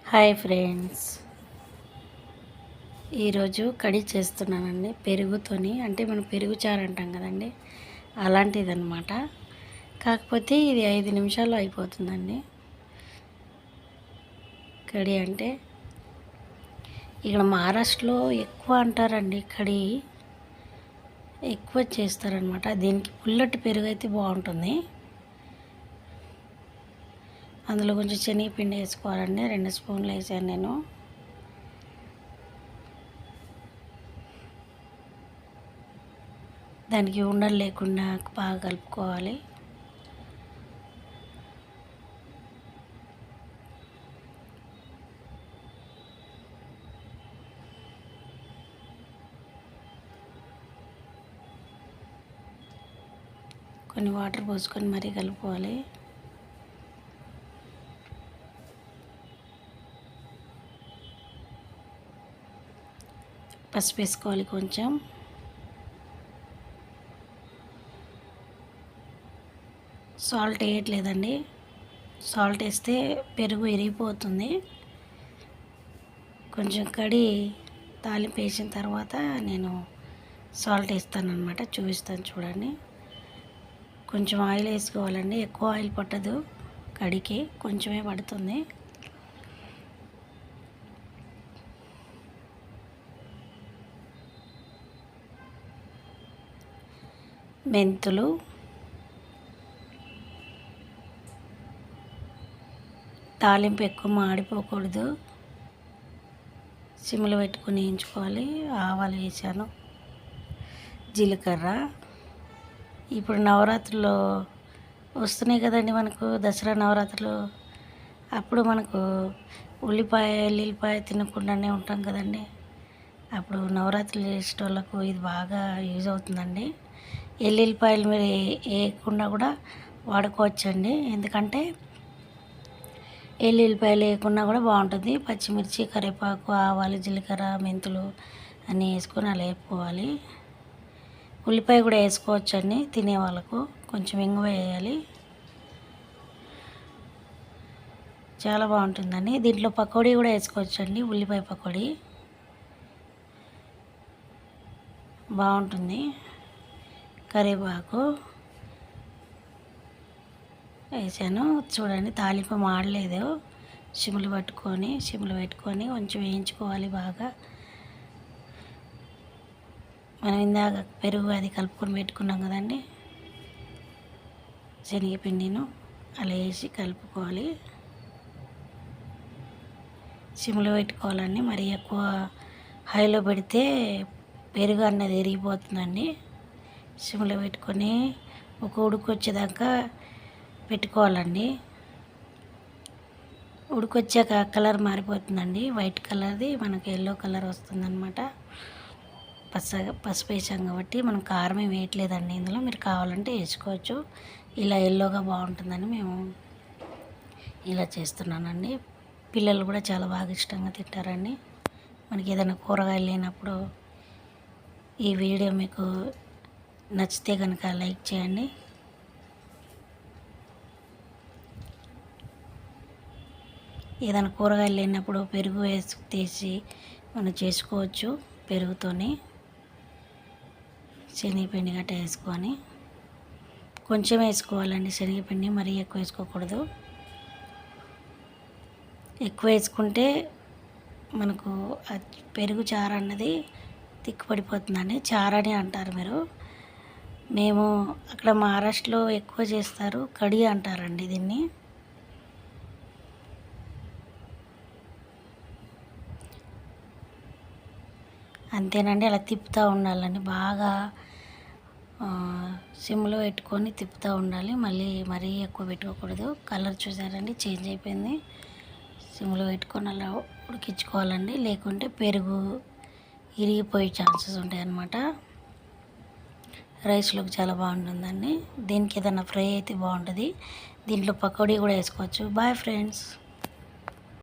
Hi friends, ఈరోజు కడి చేస్తున్నానండి. పెరుగుతోని, అంటే మనం పెరుగు చారు అంటాం కదండి, అలాంటిది అనమాట. కాకపోతే ఇది 5 నిమిషాల్లో అయిపోతుందండి. కడి అంటే ఇక్కడ మహారాష్ట్రలో ఎక్కువ అంటారండి. కడి ఎక్కువ చేస్తారనమాట. దీనికి పుల్లటి పెరుగు అయితే బాగుంటుంది. అందులో కొంచెం శనగపిండి వేసుకోవాలండి. 2 స్పూన్లు వేసాను నేను. దానికి ఉండలు లేకుండా బాగా కలుపుకోవాలి. కొన్ని వాటర్ పోసుకొని మరీ కలుపుకోవాలి. పసుపు వేసుకోవాలి కొంచెం. సాల్ట్ వేయట్లేదండి. సాల్ట్ వేస్తే పెరుగు విరిగిపోతుంది. కొంచెం కడి తాలింపు వేసిన తర్వాత నేను సాల్ట్ వేస్తానమాట. చూపిస్తాను చూడండి. కొంచెం ఆయిల్ వేసుకోవాలండి. ఎక్కువ ఆయిల్ పట్టదు, కడికి కొంచెమే పడుతుంది. మెంతులు, తాలింపు ఎక్కువ మాడిపోకూడదు, సిమ్లో పెట్టుకొని వేయించుకోవాలి. ఆవాలు వేసాను, జీలకర్ర. ఇప్పుడు నవరాత్రులు వస్తున్నాయి కదండి మనకు, దసరా నవరాత్రులు. అప్పుడు మనకు ఉల్లిపాయ ఎల్లుల్లిపాయ తినకుండానే ఉంటాం కదండి. అప్పుడు నవరాత్రులు చేసేటోళ్ళకు ఇది బాగా యూజ్ అవుతుందండి. ఎల్లుల్లిపాయలు మీరు వేయకుండా కూడా వాడుకోవచ్చండి. ఎందుకంటే ఎల్లుల్లిపాయలు వేయకుండా కూడా బాగుంటుంది. పచ్చిమిర్చి, కరివేపాకు, ఆవాలు, జీలకర్ర, మెంతులు అన్నీ వేసుకొని అలా వేపుకోవాలి. ఉల్లిపాయ కూడా వేసుకోవచ్చండి తినే వాళ్ళకు. కొంచెం ఇంగువ వేయాలి, చాలా బాగుంటుందండి. దీంట్లో పకోడీ కూడా వేసుకోవచ్చండి, ఉల్లిపాయ పకోడీ బాగుంటుంది. కరివేపాకు వేసాను చూడండి. తాలింపు మాడలేదు. సిమ్లో పెట్టుకొని కొంచెం వేయించుకోవాలి బాగా. మనం ఇందాక పెరుగు అది కలుపుకొని పెట్టుకున్నాం కదండి, శనగపిండిను అలా వేసి కలుపుకోవాలి. సిమ్లో పెట్టుకోవాలండి. మరి ఎక్కువ హైలో పెడితే పెరుగు అన్నది విరిగిపోతుందండి. సిమ్లో పెట్టుకొని ఒక ఉడుకు వచ్చేదాకా పెట్టుకోవాలండి. ఉడికొచ్చాక కలర్ మారిపోతుందండి. వైట్ కలర్ది మనకి ఎల్లో కలర్ వస్తుందన్నమాట. పసుపు వేసాం కాబట్టి మనం కారం ఏమి వేయట్లేదండి ఇందులో. మీరు కావాలంటే వేసుకోవచ్చు. ఇలా ఎల్లోగా బాగుంటుందని మేము ఇలా చేస్తున్నానండి. పిల్లలు కూడా చాలా బాగా ఇష్టంగా తింటారండి. మనకి ఏదైనా కూరగాయలు లేనప్పుడు ఈ వీడియో మీకు నచ్చితే కనుక లైక్ చేయండి. ఏదైనా కూరగాయలు లేనప్పుడు పెరుగు వేసి తీసి మనం చేసుకోవచ్చు. పెరుగుతోని శనగపిండి గట్ట వేసుకొని కొంచెం వేసుకోవాలండి శనగపిండి, మరీ ఎక్కువ వేసుకోకూడదు. ఎక్కువ వేసుకుంటే మనకు పెరుగు చారు అన్నది తిక్కుపడిపోతుందండి. చారని అంటారు మీరు. మేము అక్కడ మహారాష్ట్రలో ఎక్కువ చేస్తారు, కడి అంటారండి దీన్ని. అంతేనండి. అలా తిప్పుతూ ఉండాలండి బాగా. సిమ్లో పెట్టుకొని తిప్పుతూ ఉండాలి. మరీ ఎక్కువ పెట్టుకోకూడదు. కలర్ చూసారండి చేంజ్ అయిపోయింది. సిమ్లో పెట్టుకొని అలా ఉడికించుకోవాలండి. లేకుంటే పెరుగు ఇరిగిపోయే ఛాన్సెస్ ఉంటాయి అన్నమాట. రైస్లోకి చాలా బాగుంటుందండి. దీనికి ఏదైనా ఫ్రై అయితే బాగుంటుంది. దీంట్లో పకోడీ కూడా వేసుకోవచ్చు. Bye friends.